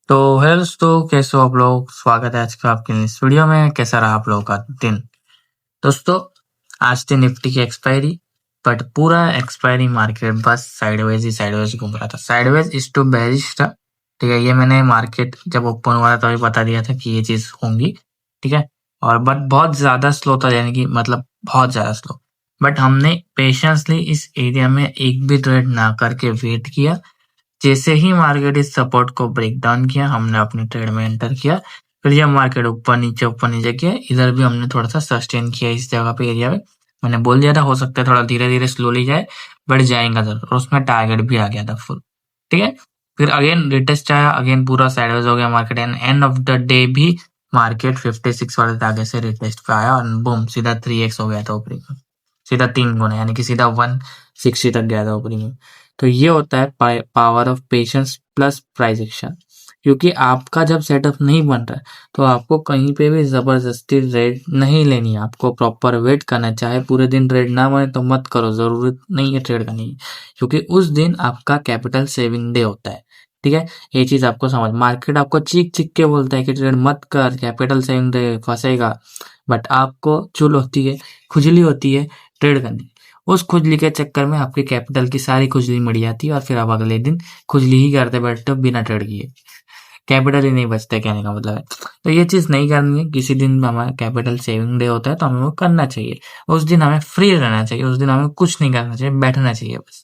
तो हेलो दोस्तों, कैसे हो आप लोग। स्वागत है आज का आपके इस वीडियो में। कैसा रहा आप लोगों का दिन दोस्तों। आज थी निफ्टी की एक्सपायरी, बट पूरा एक्सपायरी मार्केट बस साइडवेज घूम रहा था। साइडवेज इज टू बेरिश था। ठीक है, ये मैंने मार्केट जब ओपन हुआ था तभी बता दिया था कि ये चीज होंगी। ठीक है, और बट बहुत ज्यादा स्लो था, यानी कि मतलब बहुत ज्यादा स्लो। बट हमने पेशेंसली इस एरिया में एक भी ट्रेड ना करके वेट किया। जैसे ही मार्केट इस सपोर्ट को ब्रेक डाउन किया, हमने अपनी ट्रेड में एंटर किया। फिर जब मार्केट ऊपर नीचे किया, इधर भी हमने थोड़ा सा सस्टेन किया इस जगह पे एरिया में। मैंने बोल दिया था हो सकता है थोड़ा धीरे धीरे स्लोली जाए, बट जाएगा जरूर, और उसमें टारगेट भी आ गया था फुल। ठीक है, फिर अगेन रिटेस्ट आया, अगेन पूरा साइडवेज हो गया market, and end of the day भी मार्केट 56 वाले टारगेट से रिटेस्ट पे आया, और बूम सीधा 3x हो गया था ऊपरी में। सीधा 3 गुना, यानी कि सीधा 160 तक गया था ऊपरी में। तो ये होता है power of patience plus price action. क्योंकि आपका जब सेटअप नहीं बन रहा है, तो आपको कहीं पे भी जबरदस्ती रेड नहीं लेनी है। आपको प्रॉपर वेट करना है। चाहे पूरे दिन ट्रेड ना बने तो मत करो, जरूरत नहीं है ट्रेड करने की, क्योंकि उस दिन आपका कैपिटल सेविंग डे होता है। ठीक है, ये चीज आपको समझ। मार्केट आपको चीख चीख के बोलता है कि ट्रेड मत कर, कैपिटल सेविंग डे फंसेगा, बट आपको चुल होती है, खुजली होती है ट्रेड करने की। उस खुजली के चक्कर में आपके कैपिटल की सारी खुजली मर जाती है, और फिर आप अगले दिन खुजली ही करते बैठते हो बिना ट्रेड किए। कैपिटल ही नहीं बचता, कहने का मतलब है। तो ये चीज नहीं करनी है। किसी दिन हमारा कैपिटल सेविंग डे होता है तो हमें वो करना चाहिए। उस दिन हमें फ्री रहना चाहिए, उस दिन हमें कुछ नहीं करना चाहिए, बैठना चाहिए बस।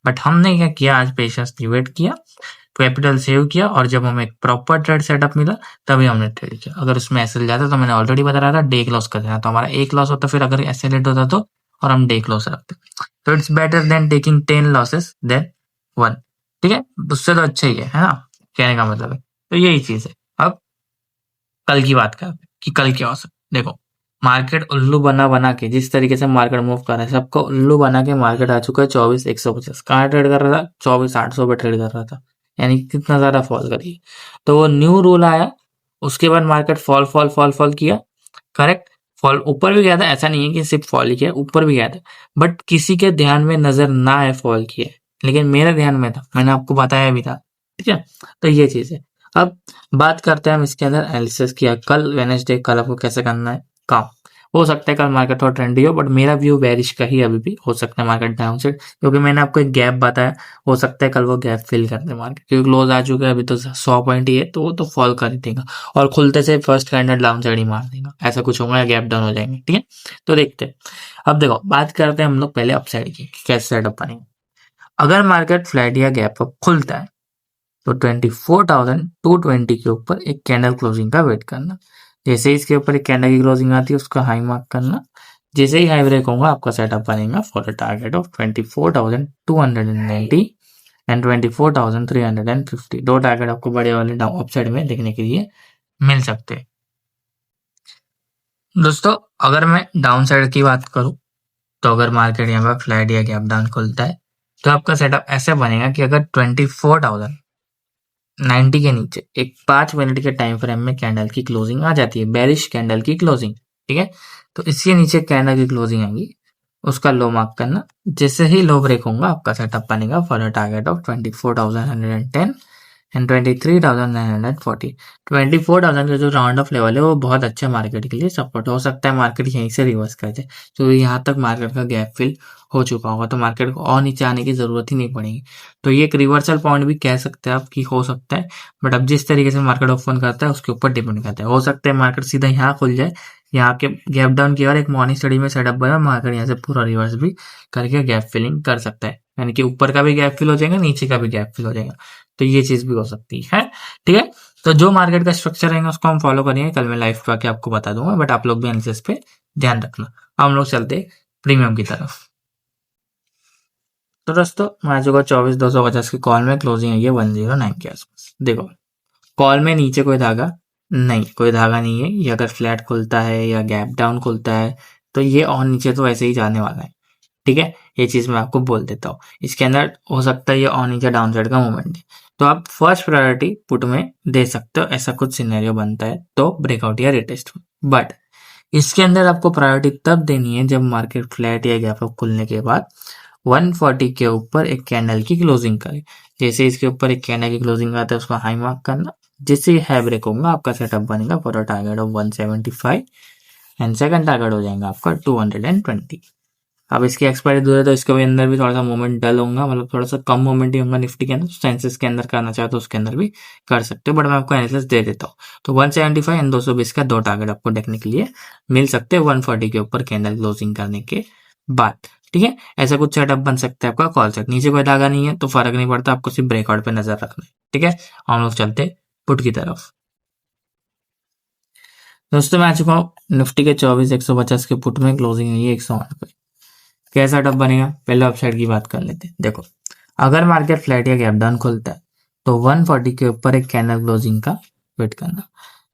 बट हमने क्या किया, आज पेशेंसली वेट किया, कैपिटल सेव किया, और जब हमें एक प्रॉपर ट्रेड सेटअप मिला तभी हमने ट्रेड किया। अगर उसमें एसएल जाता तो मैंने ऑलरेडी बता रहा था डे क्लोज कर देना, तो हमारा एक लॉस होता, फिर अगर एसएल होता तो, और हम डे क्लोज रखते। तो it's better than taking 10 losses than 1। ठीक है, उससे तो अच्छा ही है ना, कहने का मतलब है। तो यही चीज है। अब कल की बात करते हैं कि कल क्या हो सकता है। देखो, मार्केट उल्लू बना बना के, जिस तरीके से मार्केट मूव कर रहा है, सबको उल्लू बना के मार्केट आ चुका है 24,150। कहाँ ट्रेड कर रहा था? 24,800 पे ट्रेड कर रहा था, यानी कितना ज्यादा फॉल करी। तो वो न्यू रूल आया, उसके बाद market fall fall fall fall किया। करेक्ट, फॉल ऊपर भी गया था, ऐसा नहीं है कि सिर्फ फॉल ही किया, ऊपर भी गया था। बट किसी के ध्यान में नजर ना आए फॉल किया, लेकिन मेरे ध्यान में था, मैंने आपको बताया भी था। ठीक है, तो ये चीज है। अब बात करते हैं हम इसके अंदर एनालिसिस किया। कल वेनेसडे, कल आपको कैसे करना है काम। हो सकता है कल मार्केट थोड़ा ट्रेंडी हो, बट मेरा व्यू बेरिश का ही अभी भी। हो सकता है मार्केट डाउन साइड, क्योंकि मैंने आपको एक गैप बताया। हो सकता है कल वो गैप फिल कर दे मार्केट, क्योंकि क्लोज आ चुका है अभी तो 100 पॉइंट ही है, तो वो तो फॉल कर ही देगा, और खुलते से फर्स्ट कैंडल डाउन साइड ही मार देगा। ऐसा कुछ होगा या गैप डाउन हो जाएंगे। ठीक है, तो देखते हैं। अब देखो, बात करते हैं हम लोग पहले अपसाइड की, कैसे सेटअप बनेगा। अगर मार्केट फ्लैट या गैप अप खुलता है, तो 24,220 के ऊपर एक कैंडल क्लोजिंग का वेट करना। जैसे ही इसके ऊपर एक कैंडल की क्लोजिंग आती है, उसका हाई मार्क करना। जैसे ही हाई ब्रेक होगा, आपका सेटअप बनेगा for a target of 24,290 and 24,350। दो टारगेट आपको बड़े वाले डाउन अपसाइड में देखने के लिए मिल सकते हैं। दोस्तों, अगर मैं डाउन साइड की बात करूं, तो अगर मार्केट यहाँ पर फ्लैट या गैप डाउन खुलता है, तो आपका सेटअप ऐसे बनेगा कि अगर 24,090 के नीचे एक 5 मिनट के टाइम फ्रेम में कैंडल की क्लोजिंग आ जाती है, बेरिश कैंडल की क्लोजिंग। ठीक है, तो इसके नीचे कैंडल की क्लोजिंग आएगी, उसका लो मार्क करना। जैसे ही लो ब्रेक होगा, आपका सेटअप बनेगा for a target of 24,110 and 23,940। 24,000 का जो राउंड ऑफ लेवल है, वो बहुत अच्छा मार्केट के लिए सपोर्ट हो सकता है। मार्केट यहीं से रिवर्स कर जाए, तो यहाँ तक मार्केट का गैप फिल हो चुका होगा, तो मार्केट को और नीचे आने की जरूरत ही नहीं पड़ेगी। तो ये एक रिवर्सल पॉइंट भी कह सकते हैं आप कि हो सकता है। बट अब जिस तरीके से मार्केट ओपन करता है, उसके ऊपर डिपेंड करता है। हो सकता है मार्केट सीधा यहाँ खुल जाए, यहाँ के गैप डाउन की, और एक मॉर्निंग स्टडी में सेटअप बना, मार्केट यहाँ से पूरा रिवर्स भी करके गैप फिलिंग कर सकता है, यानी कि ऊपर का भी गैप फिल हो जाएगा, नीचे का भी गैप फिल हो जाएगा। तो ये चीज भी हो सकती है। ठीक है, तो जो मार्केट का स्ट्रक्चर रहेगा उसको हम फॉलो करेंगे। कल मैं लाइव पे आके आपको बता दूंगा, बट आप लोग भी एनालिसिस पे ध्यान रखना। अब हम लोग चलते प्रीमियम की तरफ। तो दोस्तों, मैं आ चुका 24,250 की कॉल में, क्लोजिंग है ये 109 के आसपास। देखो, कॉल में नीचे कोई धागा नहीं, कोई धागा नहीं है। ये अगर फ्लैट खुलता है या गैप डाउन खुलता है, तो ये और नीचे तो ऐसे ही जाने वाला है। ठीक है, ये चीज मैं आपको बोल देता हूँ। इसके अंदर हो सकता है ये और नीचे डाउन साइड का मूवमेंट है, तो आप फर्स्ट प्रायोरिटी पुट में दे सकते हो। ऐसा कुछ सिनेरियो बनता है तो ब्रेकआउट या रिटेस्ट में। बट इसके अंदर आपको प्रायोरिटी तब देनी है जब मार्केट फ्लैट या गैप अप खुलने के बाद 140 के ऊपर एक कैंडल की क्लोजिंग करे। जैसे इसके ऊपर एक कैंडल की क्लोजिंग आता है, उसका हाई मार्क करना। जैसे ही हाई ब्रेक होगा आपका सेटअप बनेगा for a target of 175 and second target हो जाएगा आपका 220। अब इसकी एक्सपायरी दूर है तो इसके अंदर भी थोड़ा सा मूवमेंट डल होगा, मतलब थोड़ा सा कम मूवमेंट ही होगा निफ्टी के अंदर। सेंसेस के अंदर करना चाहे तो उसके अंदर भी कर सकते हो, बट मैं आपको एनालिसिस दे देता हूँ। तो 175 एंड 220 का दो टारगेट आपको देखने के लिए मिल सकते हैं 140 के ऊपर कैंडल क्लोजिंग करने के बाद। ठीक है, ऐसा कुछ सेटअप बन सकता है आपका कॉल सेट। नीचे कोई धागा नहीं है तो फर्क नहीं पड़ता, आपको सिर्फ ब्रेकआउट पे नजर रखना है। ठीक है, हम लोग चलते पुट की तरफ। दोस्तों मैं आ चुका हूँ निफ्टी के 24,150 के पुट में, क्लोजिंग हुई है 108 पे। क्या सेटअप बनेगा, पहले अपसाइड की बात कर लेते हैं। देखो, अगर मार्केट फ्लैट या गैप डाउन खुलता है तो 140 के ऊपर एक कैंडल क्लोजिंग का वेट करना।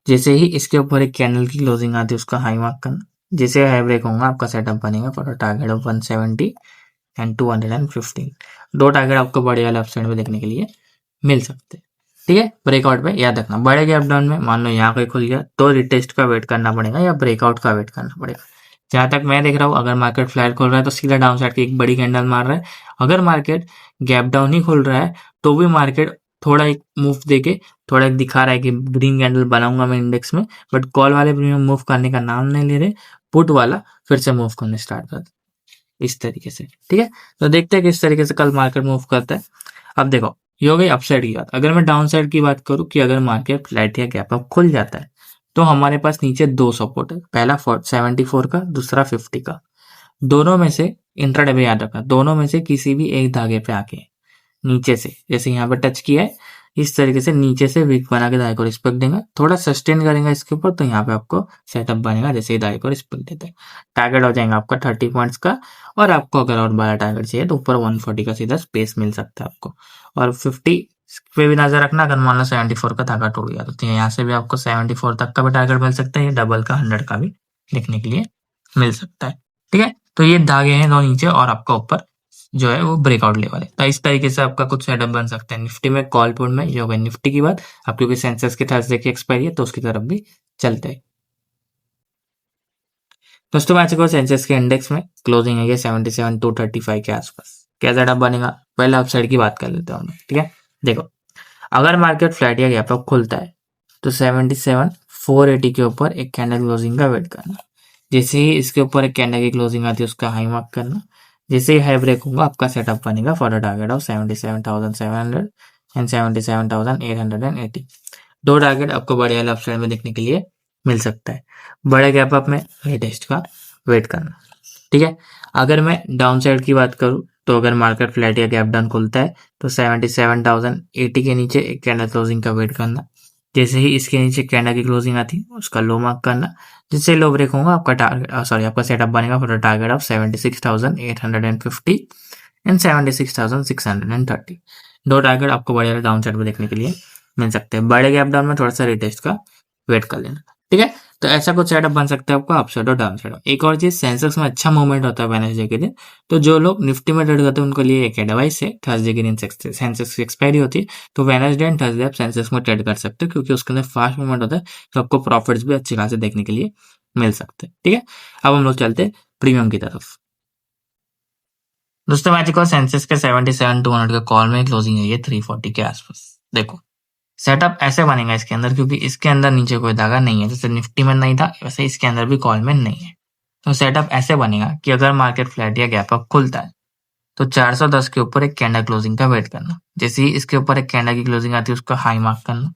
जैसे ही इसके ऊपर एक कैंडल की क्लोजिंग आती है उसका हाई मार्क करना। जैसे हाई ब्रेक होगा आपका सेटअप बनेगा फॉर टारगेट ऑफ 170 एंड 215। दो टारगेट आपको बड़े वाले अपसाइड में देखने के लिए मिल सकते हैं। ठीक है, ब्रेकआउट पे याद रखना, बड़े गैप डाउन में मान लो यहाँ कहीं खुल गया तो रिटेस्ट का वेट करना पड़ेगा या ब्रेकआउट का वेट करना पड़ेगा। जहां तक मैं देख रहा हूँ, अगर मार्केट फ्लैट खोल रहा है तो सीधा डाउन साइड की एक बड़ी कैंडल मार रहा है। अगर मार्केट गैप डाउन ही खोल रहा है तो भी मार्केट थोड़ा एक मूव देके थोड़ा एक दिखा रहा है कि ग्रीन कैंडल बनाऊंगा मैं इंडेक्स में, बट कॉल वाले प्रीमियम मूव करने का नाम नहीं ले रहे, पुट वाला फिर से मूव करने स्टार्ट कर इस तरीके से। ठीक है, तो देखते हैं किस तरीके से कल मार्केट मूव करता है। अब देखो, ये हो गई अपसाइड की बात। अगर मैं डाउन साइड की बात करूं कि अगर मार्केट फ्लैट या गैप अप खुल जाता है तो हमारे पास नीचे दो सपोर्ट है, पहला 74 का, दूसरा 50 का। दोनों में से इंट्राडे में याद रखना, दोनों में से किसी भी एक धागे पे आके नीचे से, जैसे यहाँ पे टच किया है इस तरीके से नीचे से वीक बना के दाई को रिस्पेक्ट देगा, थोड़ा सस्टेन करेगा इसके ऊपर तो यहाँ पे आपको सेटअप बनेगा जैसे ही दाई को रिस्पेक्ट देते हैं। टारगेट हो जाएगा आपका 30 पॉइंट्स का, और आपको अगर और बड़ा टारगेट चाहिए तो ऊपर 140 का सीधा स्पेस मिल सकता है आपको। और 50 पे भी नजर रखना, अगर मान लो 74 का धागा टूट गया तो यहाँ से भी आपको 74 तक का भी टारगेट मिल सकता है, डबल का 100 का भी देखने के लिए मिल सकता है। ठीक है, तो ये धागे हैं दो नीचे और आपका ऊपर जो है वो ब्रेकआउट लेवल है। तो इस तरीके से आपका कुछ सेटअप बन सकता है निफ्टी में, कॉल पुट में। ये हो गई निफ्टी की बात। अब क्योंकि सेंसेस के थर्सडे की एक्सपायरी है तो उसकी तरफ भी चलते हैं। दोस्तों मैं आ चुका हूं सेंसेस के इंडेक्स में, क्लोजिंग है ये 77,235 के आसपास। क्या सेटअप बनेगा, पहले अपसाइड की बात कर लेते हैं हम लोग। ठीक है, देखो, अगर मार्केट फ्लैट या गैप अप खुलता है तो 77,480 के ऊपर एक कैंडल क्लोजिंग का वेट करना। जैसे ही इसके ऊपर एक कैंडल की क्लोजिंग आती है उसका हाई मार्क करना। जैसे ही हाई ब्रेक होगा आपका सेटअप बनेगा for a target of 77,700 and 77,880। दो टारगेट आपको बड़े वाले अपसाइड में देखने के लिए मिल सकता है। बड़े गैप अप में टेस्ट का वेट करना। ठीक है, अगर मैं डाउन साइड की बात करूं तो अगर मार्केट फ्लैट या गैप डाउन खुलता है तो 77,080 के नीचे एक कैंडल क्लोजिंग का वेट करना। जैसे ही इसके नीचे कैंडल की क्लोजिंग आती है उसका लो मार्क करना। जिससे लो ब्रेक होगा आपका टारगेट आपका सेटअप बनेगा फॉर टारगेट ऑफ 76,850 एंड 76,630। दो टारगेट आपको बड़े वाले डाउन साइड में देखने के लिए मिल सकते हैं। बड़े गैप डाउन में थोड़ा सा रिटेस्ट का वेट कर लेना। ठीक है, तो ऐसा कुछ सेटअप बन सकता है आपका अपसाइड और डाउन साइड। एक और चीज, सेंसेक्स में अच्छा मूवमेंट होता है वेडनेसडे के दिन, तो जो लोग निफ्टी में ट्रेड करते हैं उनके लिए एक एडवाइस है, थर्सडे के दिन सेंसेक्स की एक्सपायरी होती है तो वेडनेसडे एंड थर्सडे आप सेंसेक्स में ट्रेड कर सकते हो, क्योंकि उसके अंदर फास्ट मूवमेंट होता है तो आपको प्रॉफिट्स भी अच्छे खासे देखने के लिए मिल सकते हैं। ठीक है, अब हम लोग चलते प्रीमियम की तरफ। दोस्तों मैच को सेंसेक्स के 77,200 का कॉल में क्लोजिंग है ये 340 के आसपास। देखो, सेटअप ऐसे बनेगा इसके अंदर, क्योंकि इसके अंदर नीचे कोई धागा नहीं है, जैसे निफ्टी में नहीं था वैसे इसके अंदर भी कॉल में नहीं है। तो सेटअप ऐसे बनेगा कि अगर मार्केट फ्लैट या गैप अप खुलता है तो 410 के ऊपर एक कैंडल क्लोजिंग का वेट करना। जैसे ही इसके ऊपर एक कैंडल की क्लोजिंग आती है उसका हाई मार्क करना।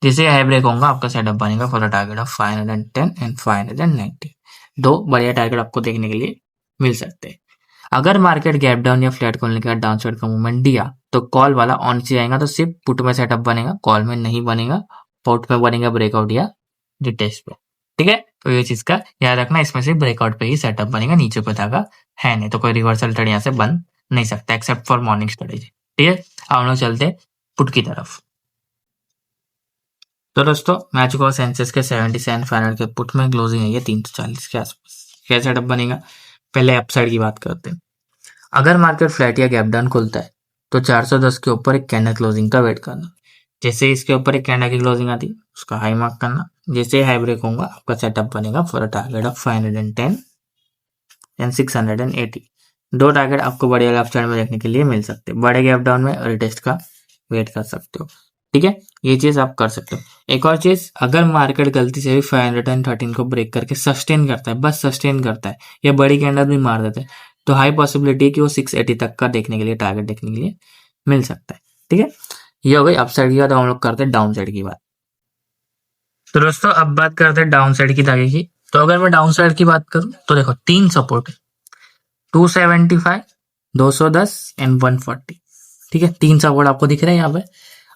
जैसे हाई ब्रेक होगा आपका सेटअप बनेगा for a target of 510 and 590। दो बढ़िया टारगेट आपको देखने के लिए मिल सकते हैं। अगर मार्केट गैप डाउन या फ्लैट खोलने के बाद डाउन साइड का मूवमेंट दिया तो कॉल वाला ऑन नीचे जाएगा तो सिर्फ पुट में सेटअप बनेगा, कॉल में नहीं बनेगा। पुट में बनेगा ब्रेकआउट या रिटेस्ट पे। ठीक है, तो ये चीज का याद रखना, इसमें से ब्रेकआउट पे ही सेटअप बनेगा, नीचे को धागा है नहीं तो कोई रिवर्सल ट्रेड यहाँ से बन नहीं सकता एक्सेप्ट फॉर मॉर्निंग स्ट्रेटेजी। ठीक है, अब हम लोग चलते पुट की तरफ। तो दोस्तों मैच को सेंसेक्स के 77,500 के पुट में क्लोजिंग है ये 340 के आसपास। क्या सेटअप बनेगा, पहले अपसाइड की बात करते हैं। अगर मार्केट फ्लैट या गैप डाउन खुलता है तो 410 के ऊपर एक कैंडल क्लोजिंग का वेट करना। जैसे ही इसके ऊपर एक कैंडल की क्लोजिंग आती है उसका हाई मार्क करना। जैसे हाई ब्रेक होगा आपका सेटअप बनेगा for a target of 510 and 680। दो टारगेट आपको बड़े वाले अपसाइड में देखने के लिए मिल सकते हैं। बड़े गैप डाउन में रिटेस्ट का वेट कर सकते हो। ठीक है, ये चीज आप कर सकते हो। एक और चीज, अगर मार्केट गलती से भी 513 को ब्रेक करके सस्टेन करता है, बस सस्टेन करता है या बड़ी कैंडल भी मार देता है, तो हाई पॉसिबिलिटी है कि वो 680 तक का देखने के लिए, टारगेट देखने के लिए मिल सकता है। ठीक है, ये हो गई अपसाइड की बात। हम लोग करते हैं डाउन साइड की बात। तो दोस्तों अब बात करते हैं डाउन साइड की धागे की। तो अगर मैं डाउन साइड की बात करूं तो देखो 3 सपोर्ट है, 275, 210 एंड 140। ठीक है, 3 सपोर्ट आपको दिख रहे हैं यहाँ पे।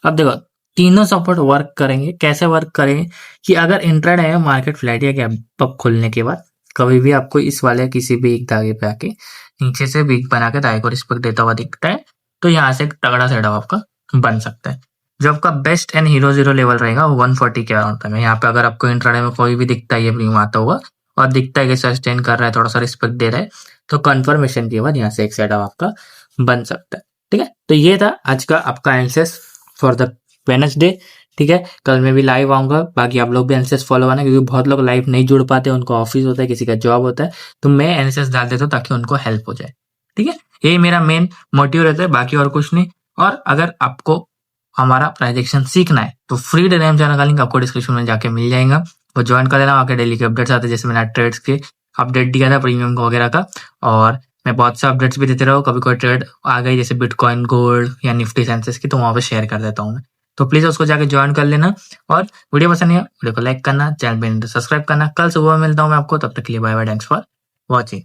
अब देखो तीनों सपोर्ट वर्क करेंगे, कैसे वर्क करेंगे कि अगर इंट्राडे में मार्केट फ्लैट या गैप अप खुलने के बाद कभी भी आपको इस वाले किसी भी एक धागे पे आके नीचे से वीक बना के धागे को रिस्पेक्ट देता हुआ दिखता है, तो यहाँ से एक तगड़ा सेटअप आपका बन सकता है। जो आपका best and hero zero level रहेगा वो 140 के अराउंड में। यहाँ पे अगर आपको इंट्राडे में कोई भी दिखता है ये प्रीमियम आता हुआ और दिखता है कि सस्टेन कर रहा है, थोड़ा सा रिस्पेक्ट दे रहा है, तो कंफर्मेशन के बाद यहाँ से एक सेटअप आपका बन सकता है। ठीक है, तो ये था आज का आपका एनालिसिस फॉर द वेडनेसडे। ठीक है, कल मैं भी लाइव आऊंगा, बाकी आप लोग भी एनालिसिस फॉलो करना, क्योंकि बहुत लोग लाइव नहीं जुड़ पाते, उनको ऑफिस होता है, किसी का जॉब होता है, तो मैं एनालिसिस डाल देता हूँ ताकि उनको हेल्प हो जाए। ठीक है, यही मेरा मेन मोटिव रहता है, बाकी और कुछ नहीं। और अगर आपको हमारा प्राइजेक्शन सीखना है तो फ्री टेलीग्राम चैनल का लिंक आपको डिस्क्रिप्शन में जाके मिल जाएगा, वो ज्वाइन कर लेना। वहाँ डेली के अपडेट्स आते हैं, जैसे मैंने ट्रेड्स के अपडेट दिया था प्रीमियम वगैरह का, और मैं बहुत से अपडेट्स भी देते रहो। कभी कोई ट्रेड आ गई जैसे बिटकॉइन, गोल्ड या निफ्टी सेंसेस की, तो वहाँ पे शेयर कर देता हूँ मैं। तो प्लीज उसको जाके ज्वाइन कर लेना, और वीडियो पसंद नहीं है वीडियो को लाइक करना, चैनल पे सब्सक्राइब करना। कल सुबह मिलता हूँ मैं आपको, तब तक के लिए bye bye, thanks for watching.